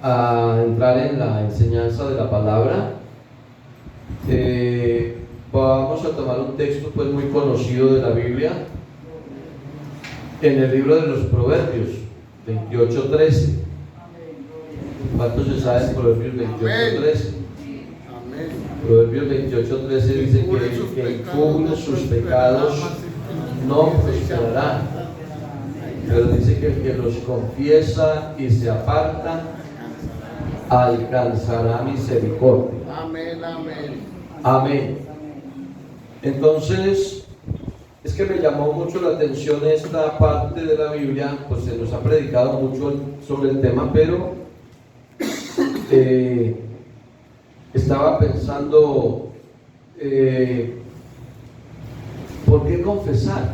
a entrar en la enseñanza de la palabra, vamos a tomar un texto pues muy conocido de la Biblia en el libro de los Proverbios 28:13. ¿Cuántos se saben Proverbios 28:13? Proverbios 28:13 dice que el que encubre sus pecados no prosperará, pero dice que el que los confiesa y se aparta alcanzará misericordia. Amén, amén. Amén. Entonces, es que me llamó mucho la atención esta parte de la Biblia, pues se nos ha predicado mucho sobre el tema, pero estaba pensando, ¿por qué confesar?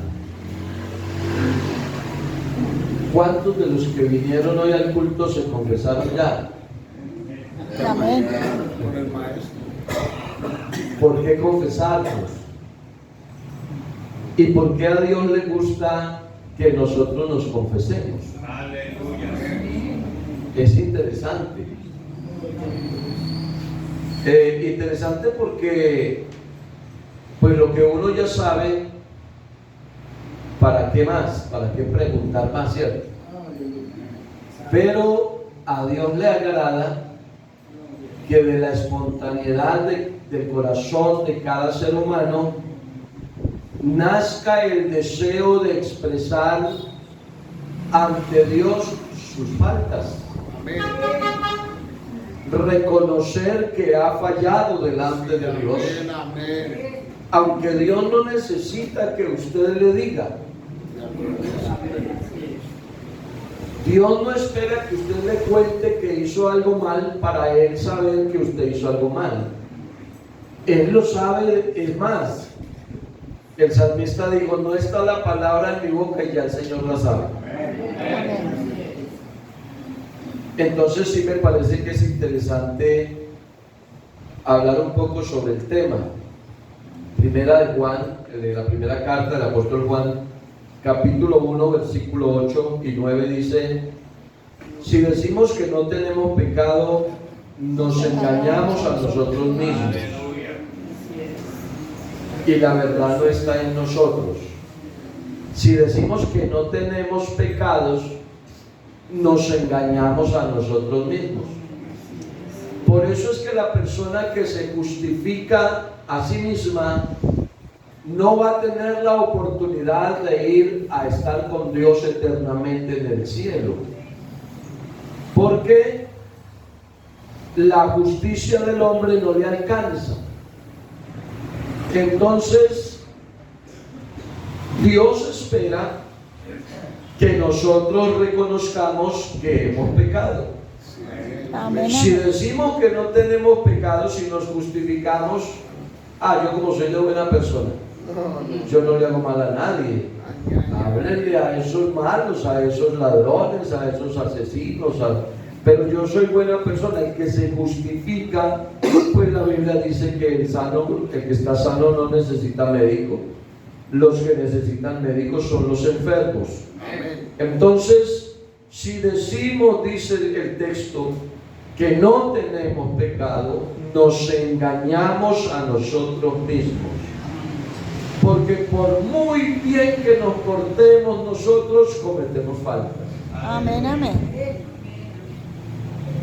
¿Cuántos de los que vinieron hoy al culto se confesaron ya? Amén. Por el maestro. ¿Por qué confesarnos? ¿Y por qué a Dios le gusta que nosotros nos confesemos? Aleluya. Es interesante. Interesante porque, pues lo que uno ya sabe, ¿para qué más? ¿Para qué preguntar más, cierto? Pero a Dios le agrada que de la espontaneidad del corazón de cada ser humano nazca el deseo de expresar ante Dios sus faltas. Amén. Reconocer que ha fallado delante de Dios, Amén. aunque Dios no necesita que usted le diga. Dios no espera que usted le cuente que hizo algo mal para Él saber que usted hizo algo mal. Él lo sabe, es más. El salmista dijo, no está la palabra en mi boca y ya el Señor la sabe. Entonces sí me parece que es interesante hablar un poco sobre el tema. Primera de Juan, de la primera carta del apóstol Juan, capítulo 1, versículo 8 y 9 dice: si decimos que no tenemos pecado, nos engañamos a nosotros mismos y la verdad no está en nosotros. Si decimos que no tenemos pecados, nos engañamos a nosotros mismos. Por eso es que la persona que se justifica a sí misma no va a tener la oportunidad de ir a estar con Dios eternamente en el cielo, porque la justicia del hombre no le alcanza. Entonces Dios espera que nosotros reconozcamos que hemos pecado. Amén. Si decimos que no tenemos pecado, si nos justificamos, yo como soy de buena persona, yo no le hago mal a nadie. Háblenle a esos malos, a esos ladrones, a esos asesinos, pero yo soy buena persona. El que se justifica, pues la Biblia dice que el que está sano no necesita médico. Los que necesitan médicos son los enfermos. Entonces, si decimos, dice el texto, que no tenemos pecado, nos engañamos a nosotros mismos. Porque por muy bien que nos portemos nosotros, cometemos faltas. Amén, amén.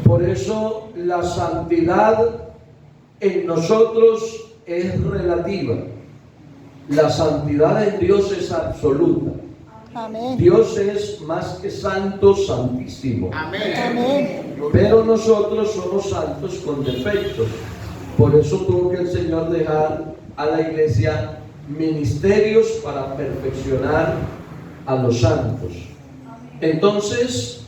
Por eso la santidad en nosotros es relativa. La santidad en Dios es absoluta. Amén. Dios es más que santo, santísimo. Amén. Amén. Pero nosotros somos santos con defectos. Por eso tuvo que el Señor dejar a la iglesia ministerios para perfeccionar a los santos. Entonces,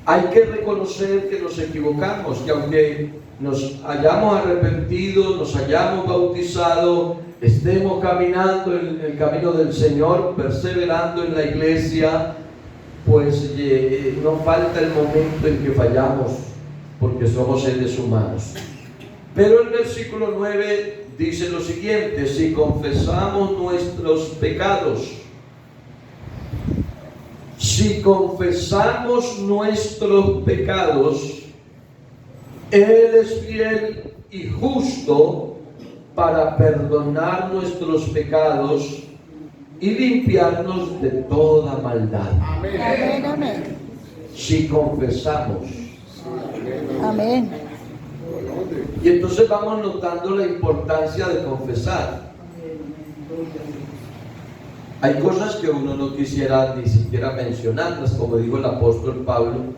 hay que reconocer que nos equivocamos, que aunque nos hayamos arrepentido, nos hayamos bautizado, estemos caminando en el camino del Señor, perseverando en la iglesia, pues no falta el momento en que fallamos, porque somos seres humanos. Pero el versículo 9 dice lo siguiente: si confesamos nuestros pecados, si si confesamos nuestros pecados, Él es fiel y justo para perdonar nuestros pecados y limpiarnos de toda maldad. Amén, amén. Si confesamos. Amén. Y entonces vamos notando la importancia de confesar. Hay cosas que uno no quisiera ni siquiera mencionarlas, como dijo el apóstol Pablo,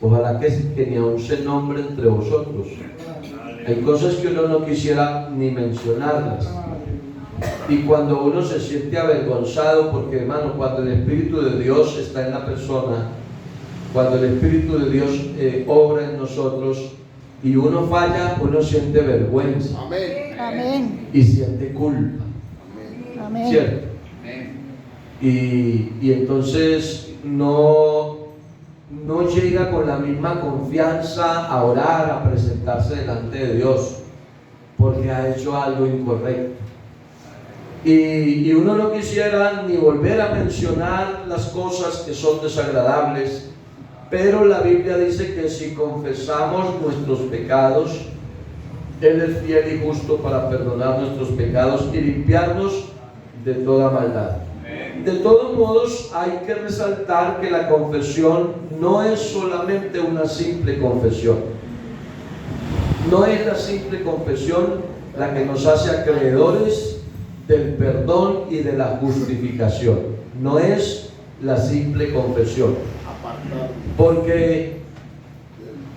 ojalá que ni aun se nombre entre vosotros. Hay cosas que uno no quisiera ni mencionarlas. Y cuando uno se siente avergonzado, porque hermano, cuando el Espíritu de Dios está en la persona, cuando el Espíritu de Dios obra en nosotros y uno falla, uno siente vergüenza. Amén. Amén. Y siente culpa. Amén. ¿Cierto? Y entonces no llega con la misma confianza a orar, a presentarse delante de Dios, porque ha hecho algo incorrecto. Y uno no quisiera ni volver a mencionar las cosas que son desagradables, pero la Biblia dice que si confesamos nuestros pecados, Él es fiel y justo para perdonar nuestros pecados y limpiarnos de toda maldad. De todos modos, hay que resaltar que la confesión no es solamente una simple confesión. No es la simple confesión la que nos hace acreedores del perdón y de la justificación. No es la simple confesión. Porque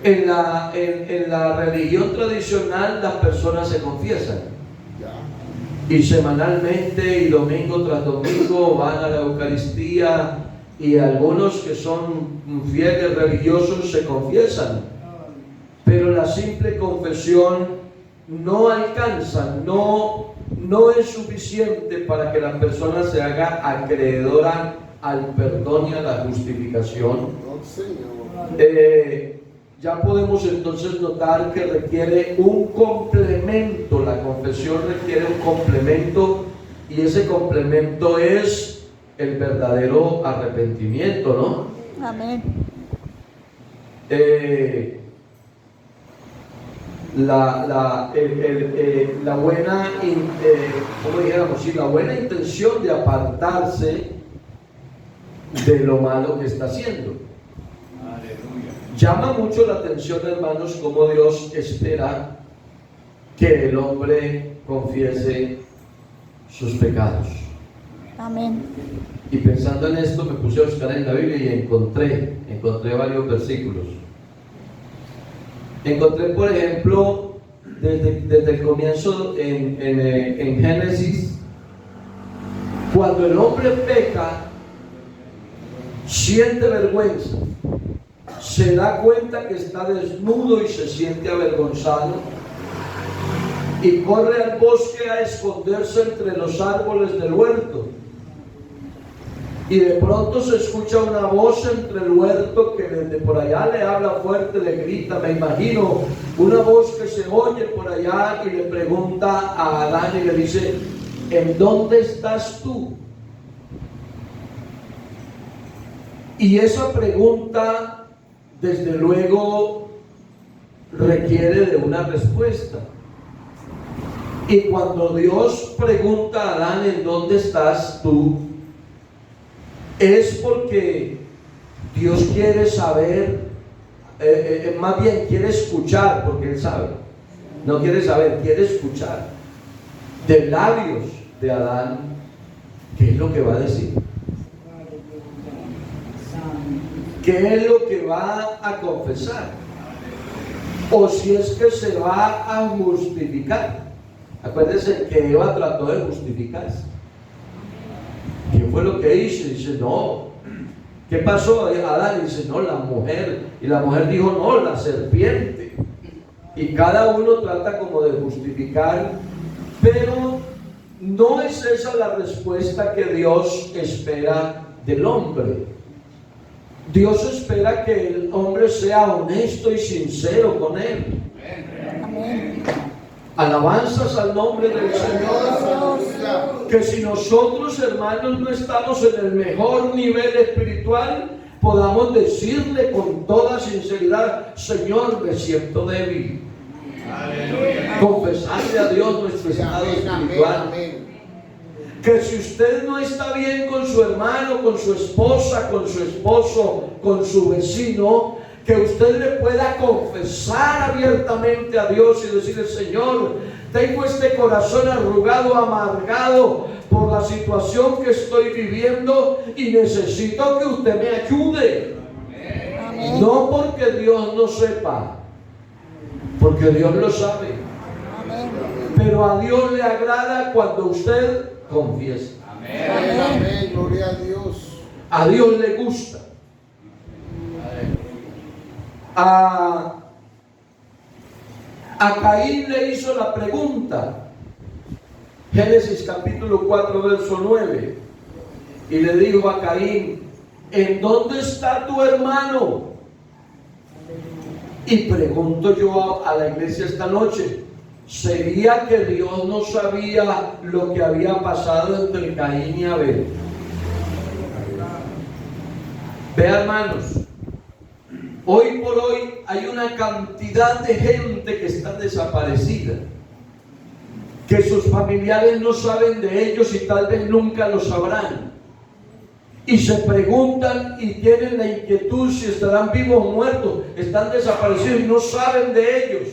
en la religión tradicional las personas se confiesan. Y semanalmente y domingo tras domingo van a la Eucaristía, y algunos que son fieles religiosos se confiesan. Pero la simple confesión no alcanza, no es suficiente para que la persona se haga acreedora al perdón y a la justificación. Ya podemos entonces notar que requiere un complemento. La confesión requiere un complemento, y ese complemento es el verdadero arrepentimiento, ¿no? Amén. La buena, ¿cómo dijéramos? Sí, la buena intención de apartarse de lo malo que está haciendo. Llama mucho la atención, hermanos, cómo Dios espera que el hombre confiese sus pecados. Amén. Y pensando en esto, me puse a buscar en la Biblia y encontré varios versículos. Encontré, por ejemplo, desde el comienzo en Génesis, cuando el hombre peca, siente vergüenza, se da cuenta que está desnudo y se siente avergonzado, y corre al bosque a esconderse entre los árboles del huerto. Y de pronto se escucha una voz entre el huerto que desde por allá le habla fuerte, le grita, me imagino, una voz que se oye por allá y le pregunta a Adán y le dice, ¿en dónde estás tú? Y esa pregunta, desde luego, requiere de una respuesta. Y cuando Dios pregunta a Adán, ¿en dónde estás tú?, es porque Dios quiere saber, más bien quiere escuchar, porque Él sabe. No quiere saber, quiere escuchar de labios de Adán qué es lo que va a decir, qué es lo que va a confesar, o si es que se va a justificar. Acuérdense que Eva trató de justificarse. ¿Qué fue lo que hizo? Dice, no. ¿Qué pasó? Adán dice, no, la mujer. Y la mujer dijo, no, la serpiente. Y cada uno trata como de justificar, pero no es esa la respuesta que Dios espera del hombre. Dios espera que el hombre sea honesto y sincero con Él. Amén. Alabanzas al nombre del Señor. Aleluya. Que si nosotros, hermanos, no estamos en el mejor nivel espiritual, podamos decirle con toda sinceridad: Señor, me siento débil. Confesarle a Dios nuestro estado Amén, amén, espiritual. amén. Que si usted no está bien con su hermano, con su esposa, con su esposo, con su vecino, que usted le pueda confesar abiertamente a Dios y decirle: Señor, tengo este corazón arrugado, amargado por la situación que estoy viviendo y necesito que usted me ayude. Amén. No porque Dios no sepa, porque Dios lo sabe. Amén. Pero a Dios le agrada cuando usted confiesa. Amén, amén, gloria a Dios. A Dios le gusta. A Caín le hizo la pregunta, Génesis capítulo 4 verso 9, y le dijo a Caín: ¿en dónde está tu hermano? Y pregunto yo a la iglesia esta noche: ¿sería que Dios no sabía lo que había pasado entre Caín y Abel? Vea, hermanos, hoy por hoy hay una cantidad de gente que está desaparecida, que sus familiares no saben de ellos y tal vez nunca lo sabrán. Y se preguntan y tienen la inquietud si estarán vivos o muertos, están desaparecidos y no saben de ellos.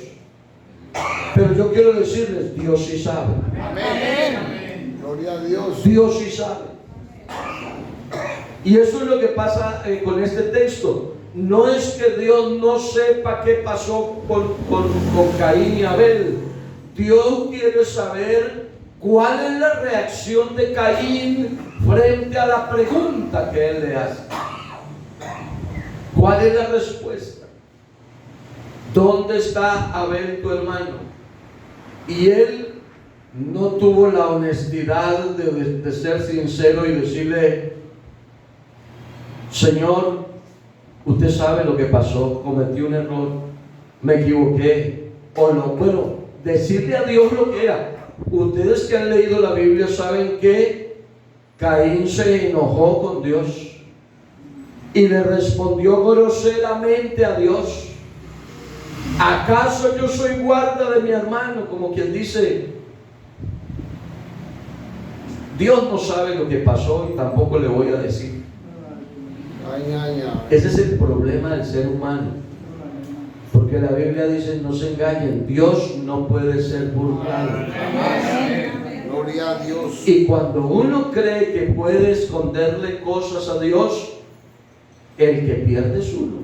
Pero yo quiero decirles: Dios sí sabe. Amén. Gloria a Dios. Dios sí sabe. Y eso es lo que pasa con este texto. No es que Dios no sepa qué pasó con Caín y Abel. Dios quiere saber cuál es la reacción de Caín frente a la pregunta que él le hace. ¿Cuál es la respuesta? ¿Dónde está Abel, tu hermano? Y él no tuvo la honestidad de ser sincero y decirle: Señor, usted sabe lo que pasó, cometí un error, me equivoqué, bueno, decirle a Dios lo que era. Ustedes que han leído la Biblia saben que Caín se enojó con Dios y le respondió groseramente a Dios: ¿acaso yo soy guarda de mi hermano? Como quien dice: Dios no sabe lo que pasó y tampoco le voy a decir. Ay, ay, ay. Ese es el problema del ser humano, porque la Biblia dice: no se engañen, Dios no puede ser burlado. Gloria a Dios. Y cuando uno cree que puede esconderle cosas a Dios, el que pierde es uno,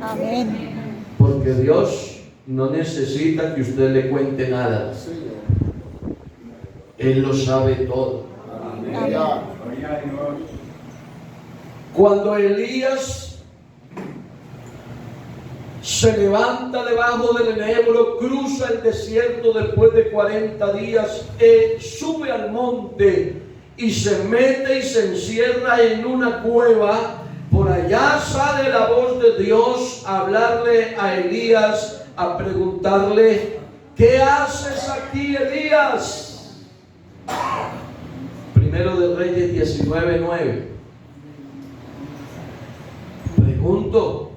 Amén. porque Dios no necesita que usted le cuente nada, Señor. Él lo sabe todo. Aleluya. Cuando Elías se levanta debajo del enebro, cruza el desierto después de 40 días, sube al monte y se mete y se encierra en una cueva. Por allá sale la voz de Dios a hablarle a Elías, a preguntarle: ¿qué haces aquí, Elías? Primero de Reyes 19:9. Pregunto: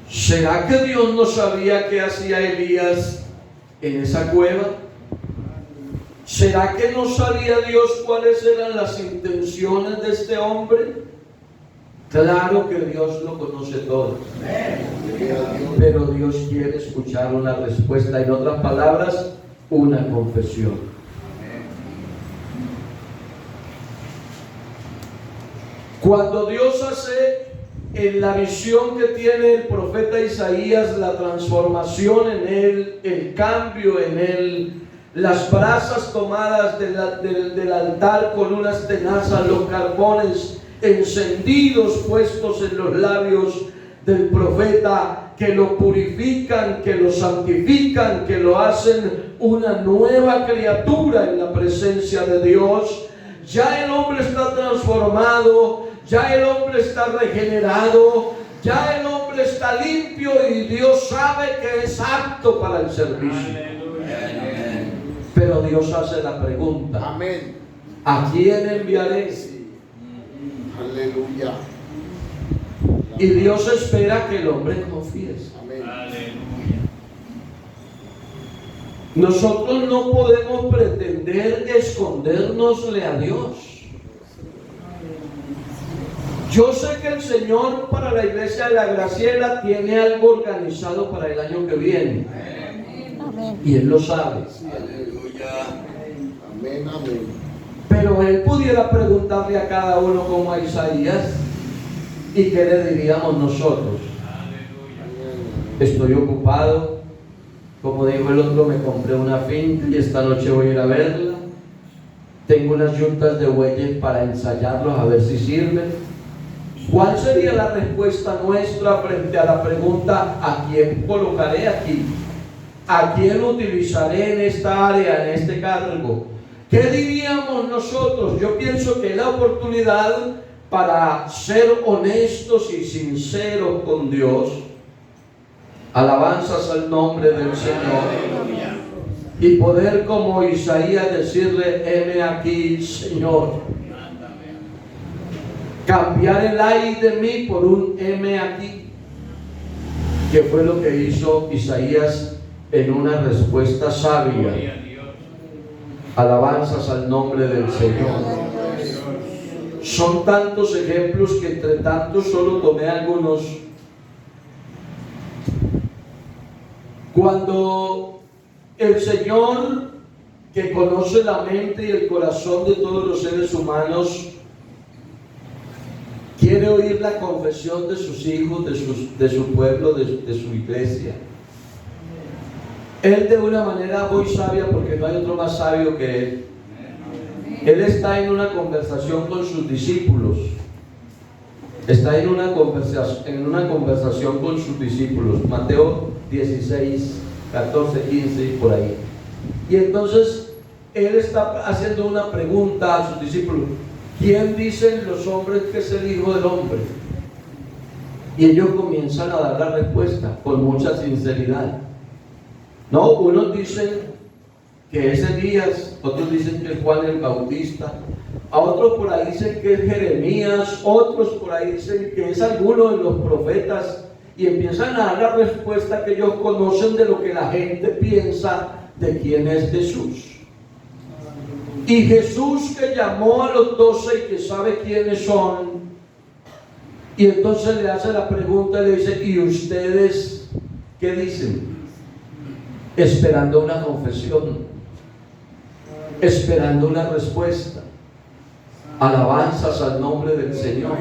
¿será que Dios no sabía qué hacía Elías en esa cueva? ¿Será que no sabía Dios cuáles eran las intenciones de este hombre? Claro que Dios lo conoce todo, pero Dios quiere escuchar una respuesta, en otras palabras, una confesión. Cuando Dios hace en la visión que tiene el profeta Isaías, la transformación en él, el cambio en él, las brasas tomadas del altar con unas tenazas, los carbones encendidos puestos en los labios del profeta, que lo purifican, que lo santifican, que lo hacen una nueva criatura en la presencia de Dios. Ya el hombre está transformado, ya el hombre está regenerado, ya el hombre está limpio y Dios sabe que es apto para el servicio. Pero Dios hace la pregunta: Amén. ¿a quién enviaré? Sí. Aleluya. Y Dios espera que el hombre confíe. Amén. Nosotros no podemos pretender escondernosle a Dios. Yo sé que el Señor para la iglesia de la Graciela tiene algo organizado para el año que viene. Amén. Y Él lo sabe. Amén, amén. Pero Él pudiera preguntarle a cada uno como a Isaías, ¿y qué le diríamos nosotros? Estoy ocupado, como dijo el otro, me compré una finca y esta noche voy a ir a verla. Tengo unas yuntas de bueyes para ensayarlos a ver si sirven. ¿Cuál sería la respuesta nuestra frente a la pregunta: ¿a quién colocaré aquí? ¿A quién utilizaré en esta área, en este cargo? ¿Qué diríamos nosotros? Yo pienso que la oportunidad para ser honestos y sinceros con Dios, alabanzas al nombre del Señor, y poder como Isaías decirle: heme aquí, Señor. Cambiar el ay de mí por un heme aquí, que fue lo que hizo Isaías en una respuesta sabia. Alabanzas al nombre del Señor. Son tantos ejemplos que entre tantos solo tomé algunos. Cuando el Señor, que conoce la mente y el corazón de todos los seres humanos, quiere oír la confesión de sus hijos, de su pueblo, de su iglesia, Él de una manera muy sabia, porque no hay otro más sabio que Él está en una conversación con sus discípulos. Está en una conversación con sus discípulos. Mateo 16, 14, 15 y por ahí. Y entonces Él está haciendo una pregunta a sus discípulos: ¿quién dicen los hombres que es el Hijo del Hombre? Y ellos comienzan a dar la respuesta con mucha sinceridad. No, unos dicen que es Elías, otros dicen que es Juan el Bautista, a otros por ahí dicen que es Jeremías, otros por ahí dicen que es alguno de los profetas, y empiezan a dar la respuesta que ellos conocen de lo que la gente piensa de quién es Jesús. Y Jesús, que llamó a los 12 y que sabe quiénes son, y entonces le hace la pregunta y le dice: ¿y ustedes qué dicen? Esperando una confesión, esperando una respuesta. Alabanzas al nombre del Señor.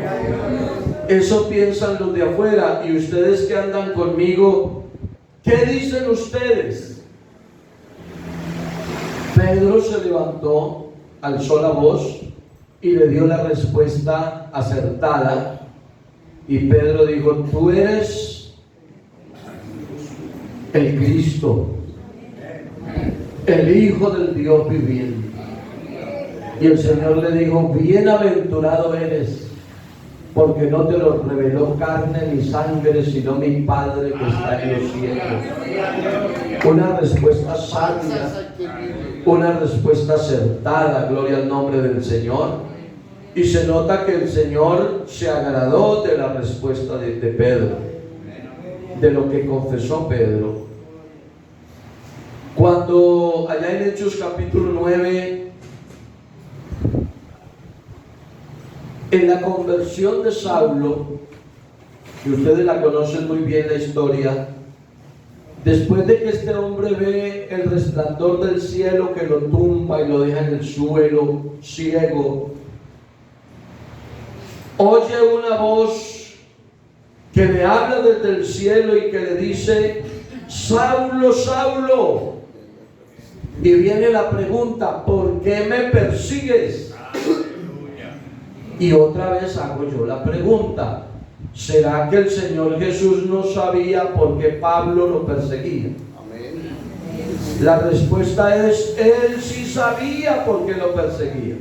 Eso piensan los de afuera. Y ustedes que andan conmigo, ¿qué dicen ustedes? Pedro se levantó, alzó la voz y le dio la respuesta acertada. Y Pedro dijo: tú eres el Cristo, el Hijo del Dios viviente. Y el Señor le dijo: bienaventurado eres, porque no te lo reveló carne ni sangre, sino mi Padre que está en los cielos. Una respuesta sabia, una respuesta acertada, gloria al nombre del Señor. Y se nota que el Señor se agradó de la respuesta de Pedro, de lo que confesó Pedro. Cuando allá en Hechos capítulo 9, en la conversión de Saulo, que ustedes la conocen muy bien la historia, después de que este hombre ve el resplandor del cielo que lo tumba y lo deja en el suelo, ciego, oye una voz que le habla desde el cielo y que le dice: Saulo, Saulo. Y viene la pregunta: ¿por qué me persigues? Y otra vez hago yo la pregunta: ¿será que el Señor Jesús no sabía por qué Pablo lo perseguía? Amén. La respuesta es: él sí sabía por qué lo perseguía.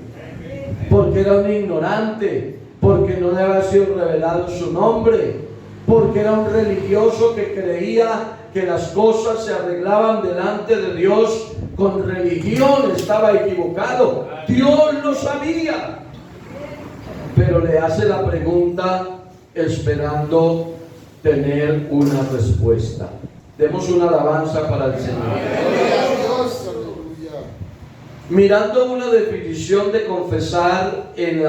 Porque era un ignorante, porque no le había sido revelado su nombre, porque era un religioso que creía que las cosas se arreglaban delante de Dios con religión estaba equivocado. Dios lo sabía, pero le hace la pregunta esperando tener una respuesta. Demos una alabanza para el Señor. Gloria a Dios, aleluya. Mirando una definición de confesar en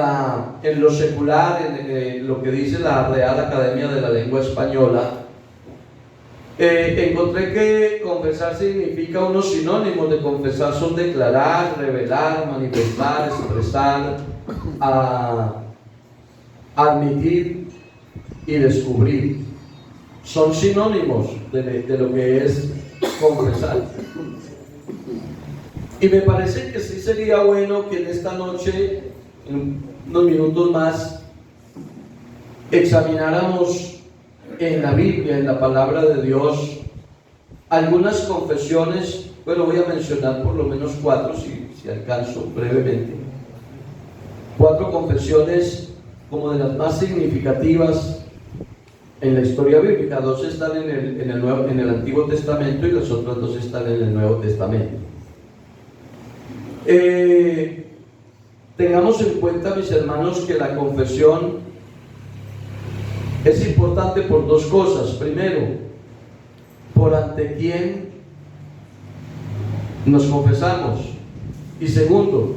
lo secular, en lo que dice la Real Academia de la Lengua Española, encontré que confesar significa unos sinónimos de confesar: son declarar, revelar, manifestar, expresar, admitir y descubrir. Son sinónimos de lo que es confesar. Y me parece que sí sería bueno que en esta noche, en unos minutos más, examináramos en la Biblia, en la palabra de Dios, algunas confesiones. Bueno, voy a mencionar por lo menos 4, si alcanzo brevemente. 4 confesiones como de las más significativas en la historia bíblica. 2 están en el Antiguo Testamento y las otras 2 están en el Nuevo Testamento. Tengamos en cuenta, mis hermanos, que la confesión es importante por 2 cosas. Primero, por ante quién nos confesamos. Y segundo,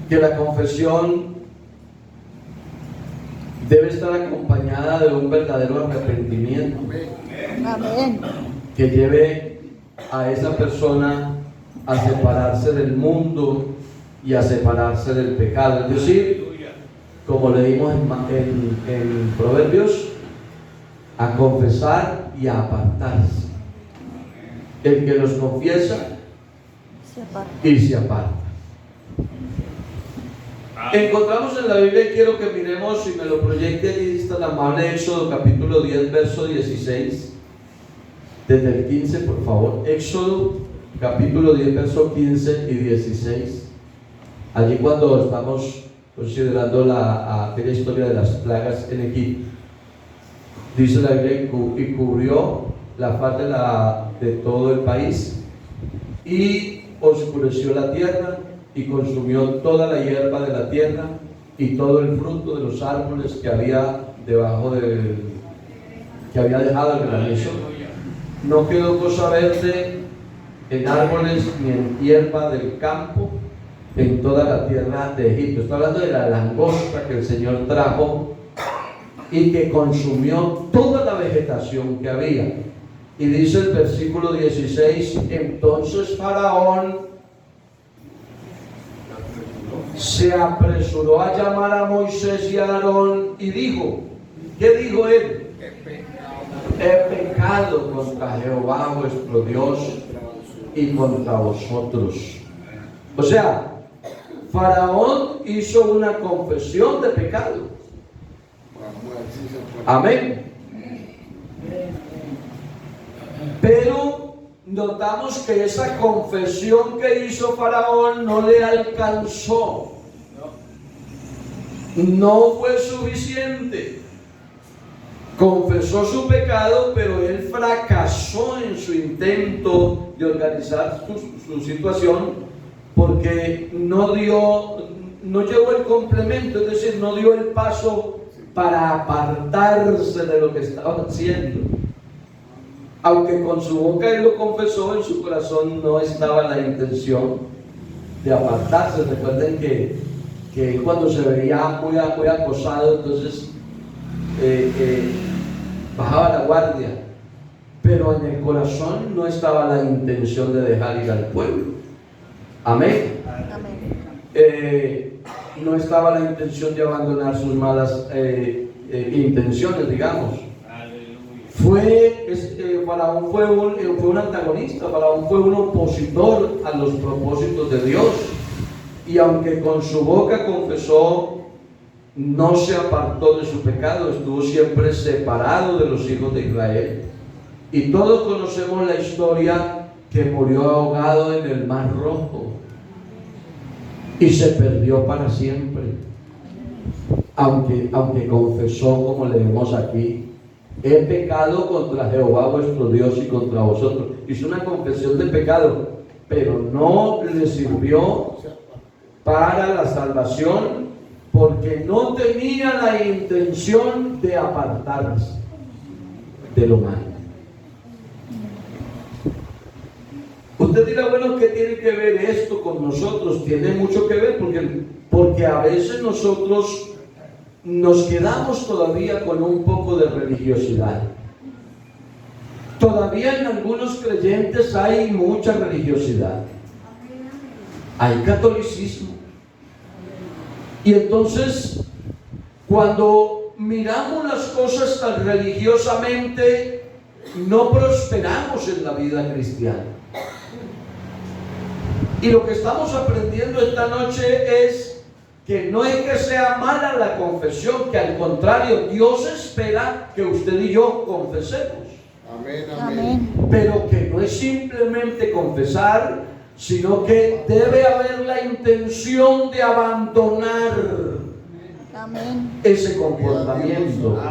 que la confesión debe estar acompañada de un verdadero arrepentimiento. Amén. Que lleve a esa persona a separarse del mundo y a separarse del pecado. Es decir, como leímos en Proverbios, a confesar y a apartarse. El que los confiesa y se aparta. Encontramos en la Biblia, y quiero que miremos, si me lo proyecte allí, está el amable Éxodo capítulo 10, verso 16, desde el 15, por favor. Éxodo capítulo 10, verso 15 y 16. Allí cuando estamos considerando aquella historia de las plagas en Egipto, dice la Biblia: y cubrió la faz de todo el país, y oscureció la tierra, y consumió toda la hierba de la tierra y todo el fruto de los árboles que había debajo que había dejado el granizo. No quedó cosa verde en árboles ni en hierba del campo en toda la tierra de Egipto. Está hablando de la langosta que el Señor trajo y que consumió toda la vegetación que había. Y dice el versículo 16: entonces Faraón se apresuró a llamar a Moisés y a Aarón y dijo, ¿qué dijo él? He pecado contra Jehová vuestro Dios y contra vosotros. O sea, Faraón hizo una confesión de pecado. Amén. Pero notamos que esa confesión que hizo Faraón no le alcanzó. No fue suficiente. Confesó su pecado, pero él fracasó en su intento de organizar su situación, porque no llevó el complemento, es decir, no dio el paso para apartarse de lo que estaba haciendo. Aunque con su boca él lo confesó, en su corazón no estaba la intención de apartarse. Recuerden que cuando se veía muy acosado, entonces bajaba la guardia, pero en el corazón no estaba la intención de dejar ir al pueblo. Amén. No estaba la intención de abandonar sus malas intenciones, digamos. Faraón fue un antagonista. Faraón fue un opositor a los propósitos de Dios, y aunque con su boca confesó, no se apartó de su pecado, estuvo siempre separado de los hijos de Israel. Y todos conocemos la historia, que murió ahogado en el Mar Rojo y se perdió para siempre, aunque confesó, como leemos aquí, he pecado contra Jehová vuestro Dios y contra vosotros. Hizo una confesión de pecado, pero no le sirvió para la salvación, porque no tenía la intención de apartarse de lo malo. Usted dirá, bueno, ¿qué tiene que ver esto con nosotros? Tiene mucho que ver, porque a veces nosotros nos quedamos todavía con un poco de religiosidad. Todavía en algunos creyentes hay mucha religiosidad. Hay catolicismo. Y entonces, cuando miramos las cosas tan religiosamente, no prosperamos en la vida cristiana. Y lo que estamos aprendiendo esta noche es que no es que sea mala la confesión, que al contrario, Dios espera que usted y yo confesemos. Amén, Amén. amén. Pero que no es simplemente confesar, sino que debe haber la intención de abandonar Amén. ese comportamiento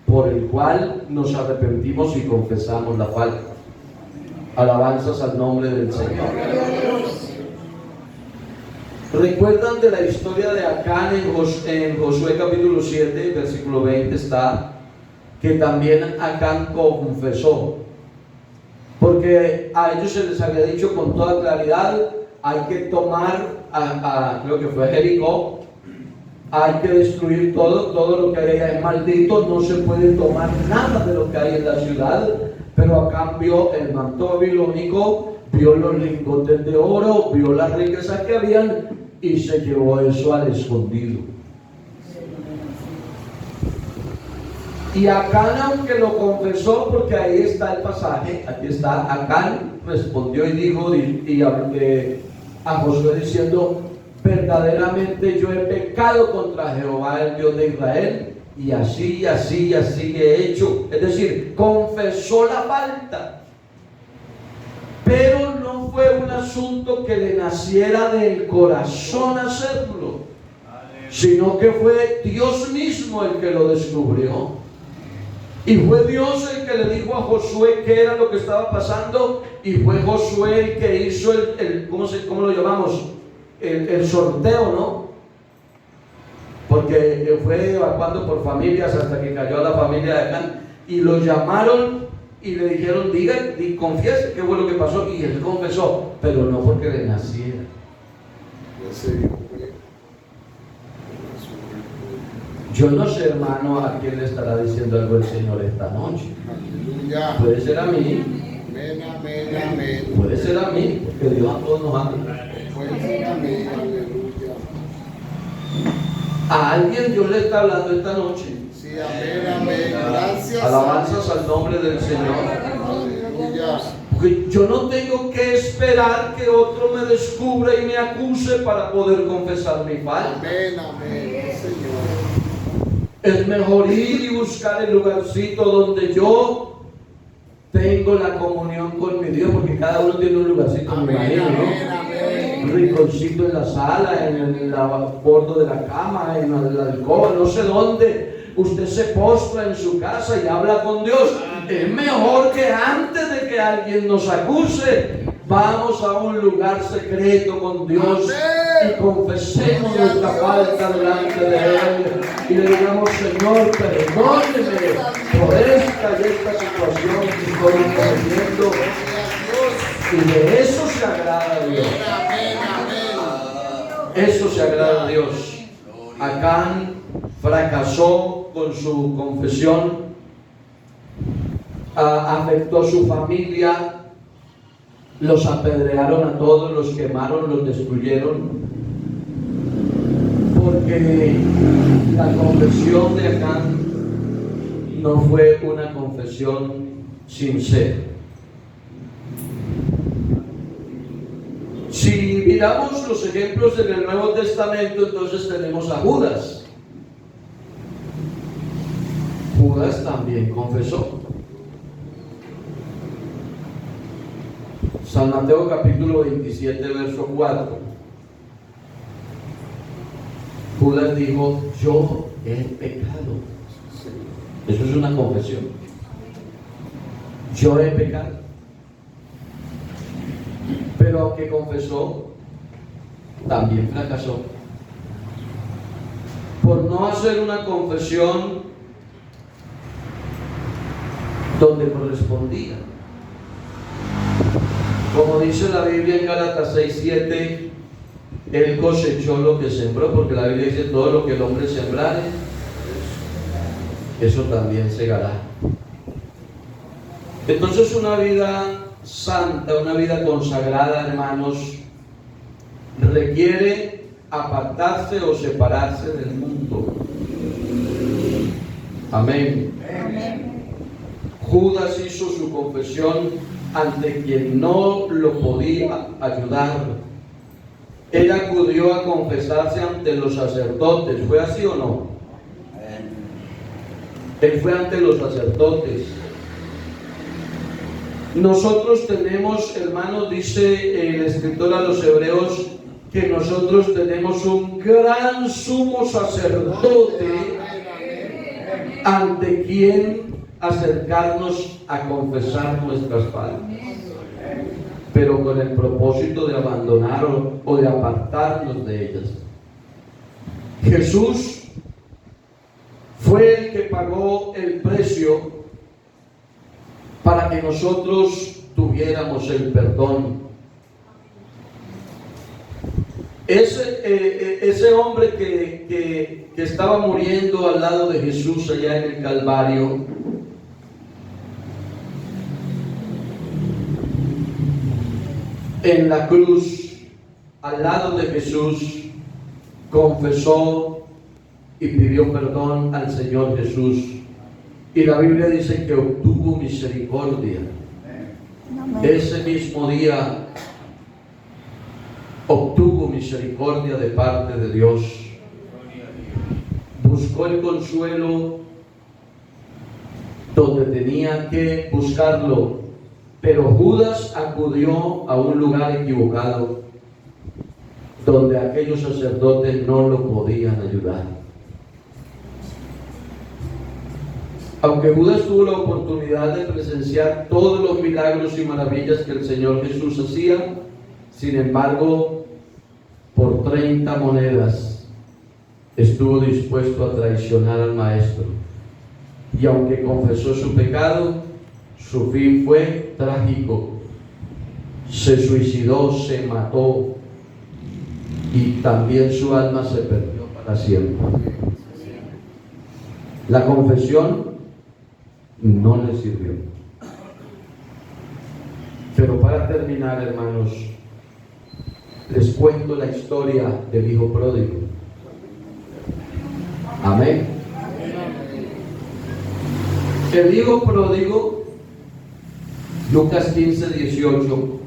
por el cual nos arrepentimos y confesamos la falta. Alabanzas al nombre del Señor. ¿Recuerdan de la historia de Acán en Josué capítulo 7, versículo 20 está? Que también Acán confesó. Porque a ellos se les había dicho con toda claridad, hay que tomar, creo que fue Jericó, hay que destruir todo lo que hay allá es maldito, no se puede tomar nada de lo que hay en la ciudad, pero a cambio el manto babilónico vio los lingotes de oro, vio las riquezas que habían y se llevó eso al escondido. Y Acán, aunque lo confesó, porque ahí está el pasaje, aquí está, Acán respondió y dijo a Josué diciendo, verdaderamente yo he pecado contra Jehová, el Dios de Israel, y así he hecho. Es decir, confesó la falta, pero no fue un asunto que le naciera del corazón hacerlo, sino que fue Dios mismo el que lo descubrió. Y fue Dios el que le dijo a Josué qué era lo que estaba pasando, y fue Josué el que hizo ¿cómo lo llamamos? El sorteo, ¿no? Porque fue evacuando por familias hasta que cayó a la familia de Acán, y lo llamaron y le dijeron, confiese qué fue lo que pasó, y él confesó, pero no porque le naciera. Yo no sé, hermano, a quién le estará diciendo algo el Señor esta noche. Aleluya. Puede ser a mí, Amén, amén, amén. puede ser a mí, porque Dios a todos nos ama. Puede ser amén, aleluya. A alguien Dios le está hablando esta noche. Sí, amén, amén. Gracias. Alabanzas al nombre del Señor. Aleluya. Porque yo no tengo que esperar que otro me descubra y me acuse para poder confesar mi falta. Amén, amén, Señor. Es mejor ir y buscar el lugarcito donde yo tengo la comunión con mi Dios, porque cada uno tiene un lugarcito, me Amén, imagino, amén, ¿no? amén. Un rinconcito en la sala, en el bordo de la cama, en la alcoba, no sé dónde. Usted se postra en su casa y habla con Dios. Es mejor que antes de que alguien nos acuse, vamos a un lugar secreto con Dios y confesemos nuestra falta delante de Él y le digamos, Señor, perdóneme por esta y esta situación que estoy cometiendo. Y de eso se agrada a Dios. Amén, amén. Eso se agrada a Dios. Acán fracasó con su confesión, afectó su familia, los apedrearon a todos, los quemaron, los destruyeron, porque la confesión de Acán no fue una confesión sincera. Si miramos los ejemplos en el Nuevo Testamento, entonces tenemos a Judas. Judas también confesó. San Mateo capítulo 27, verso 4. Judas dijo, yo he pecado. Eso es una confesión. Yo he pecado. Pero aunque confesó, también fracasó. Por no hacer una confesión donde correspondía. Como dice la Biblia en Gálatas 6:7, él cosechó lo que sembró, porque la Biblia dice: todo lo que el hombre sembrare, eso también segará. Entonces, una vida santa, una vida consagrada, hermanos, requiere apartarse o separarse del mundo. Amén. Judas hizo su confesión ante quien no lo podía ayudar. Él acudió a confesarse ante los sacerdotes. ¿Fue así o no? Él fue ante los sacerdotes. Nosotros tenemos, hermanos, dice el escritor a los Hebreos, que nosotros tenemos un gran sumo sacerdote ante quien acercarnos a confesar nuestras faltas, pero con el propósito de abandonar o de apartarnos de ellas. Jesús fue el que pagó el precio para que nosotros tuviéramos el perdón. Ese hombre que estaba muriendo al lado de Jesús allá en el Calvario, en la cruz, al lado de Jesús, confesó y pidió perdón al Señor Jesús. Y la Biblia dice que obtuvo misericordia. Ese mismo día obtuvo misericordia de parte de Dios. Buscó el consuelo donde tenía que buscarlo, pero Judas acudió a un lugar equivocado, donde aquellos sacerdotes no lo podían ayudar. Aunque Judas tuvo la oportunidad de presenciar todos los milagros y maravillas que el Señor Jesús hacía, sin embargo, por 30 monedas estuvo dispuesto a traicionar al Maestro. Y aunque confesó su pecado, su fin fue trágico. Se suicidó, se mató, y también su alma se perdió para siempre. La confesión no le sirvió. Pero para terminar, hermanos, les cuento la historia del hijo pródigo. Amén. El hijo pródigo, Lucas 15:18,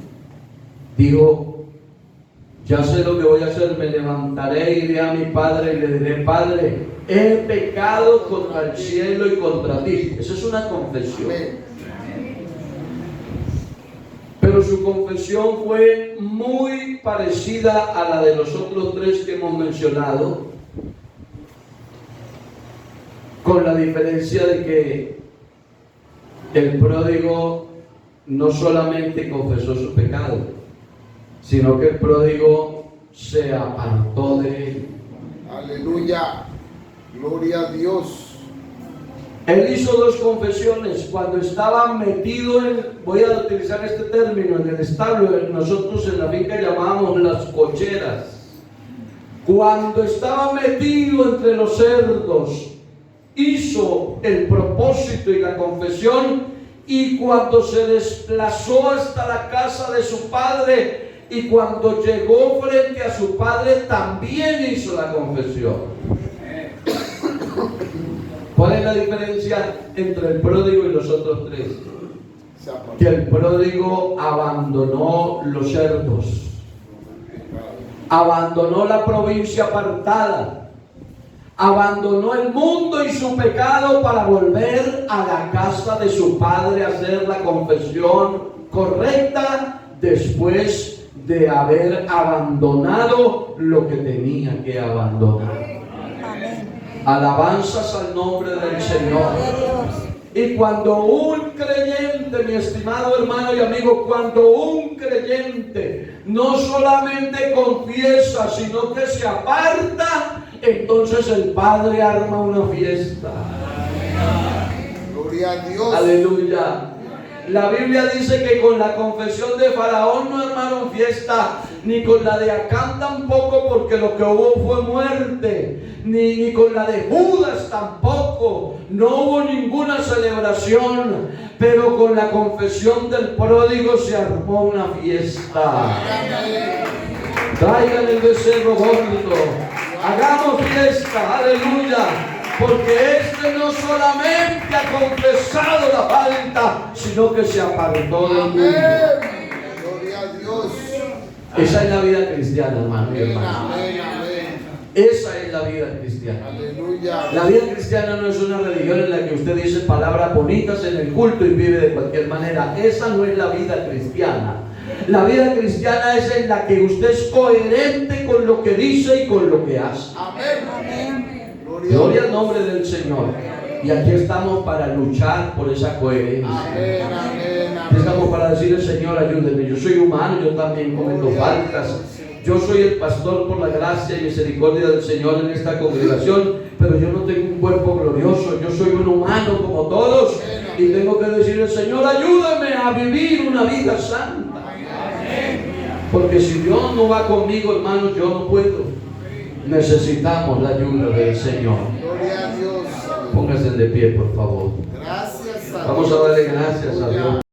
dijo: ya sé lo que voy a hacer, me levantaré, iré a mi padre y le diré: Padre, he pecado contra el cielo y contra ti. Esa es una confesión. Pero su confesión fue muy parecida a la de los otros tres que hemos mencionado, con la diferencia de que el pródigo no solamente confesó su pecado, sino que el pródigo se apartó de él. Aleluya. Gloria a Dios. Él hizo dos confesiones. Cuando estaba metido voy a utilizar este término, en el establo, nosotros en la finca llamábamos las cocheras. Cuando estaba metido entre los cerdos, hizo el propósito y la confesión, y cuando se desplazó hasta la casa de su padre, y cuando llegó frente a su padre, también hizo la confesión. ¿Cuál es la diferencia entre el pródigo y los otros tres? Que el pródigo abandonó los cerdos, abandonó la provincia apartada, abandonó el mundo y su pecado para volver a la casa de su padre a hacer la confesión correcta, después de haber abandonado lo que tenía que abandonar. Alabanzas al nombre del Señor. Gloria a Dios. Y cuando un creyente, mi estimado hermano y amigo, cuando un creyente no solamente confiesa, sino que se aparta, entonces el Padre arma una fiesta. Gloria a Dios. Aleluya. La Biblia dice que con la confesión de Faraón no armaron fiesta, ni con la de Acán tampoco, porque lo que hubo fue muerte, ni con la de Judas tampoco, no hubo ninguna celebración, pero con la confesión del pródigo se armó una fiesta. Traigan el becerro gordo, hagamos fiesta, aleluya. Porque este no solamente ha confesado la falta, sino que se apartó del mundo. Gloria a Dios. Esa es la vida cristiana, hermano y hermana. Amén, amén. Esa es la vida cristiana. Aleluya. La vida cristiana no es una religión en la que usted dice palabras bonitas en el culto y vive de cualquier manera. Esa no es la vida cristiana. La vida cristiana es en la que usted es coherente con lo que dice y con lo que hace. Amén. Amén. Gloria al nombre del Señor. Y aquí estamos para luchar por esa coherencia. Amén, amén, Aquí estamos para decirle, Señor, ayúdeme. Yo soy humano, yo también cometo faltas. Yo soy el pastor por la gracia y misericordia del Señor en esta congregación, pero yo no tengo un cuerpo glorioso. Yo soy un humano como todos y tengo que decirle, Señor, ayúdame a vivir una vida santa. Porque si Dios no va conmigo, hermanos, yo no puedo. Necesitamos la ayuda del Señor. Gloria a Dios. Póngase de pie, por favor. Gracias a Dios. Vamos a darle gracias a Dios.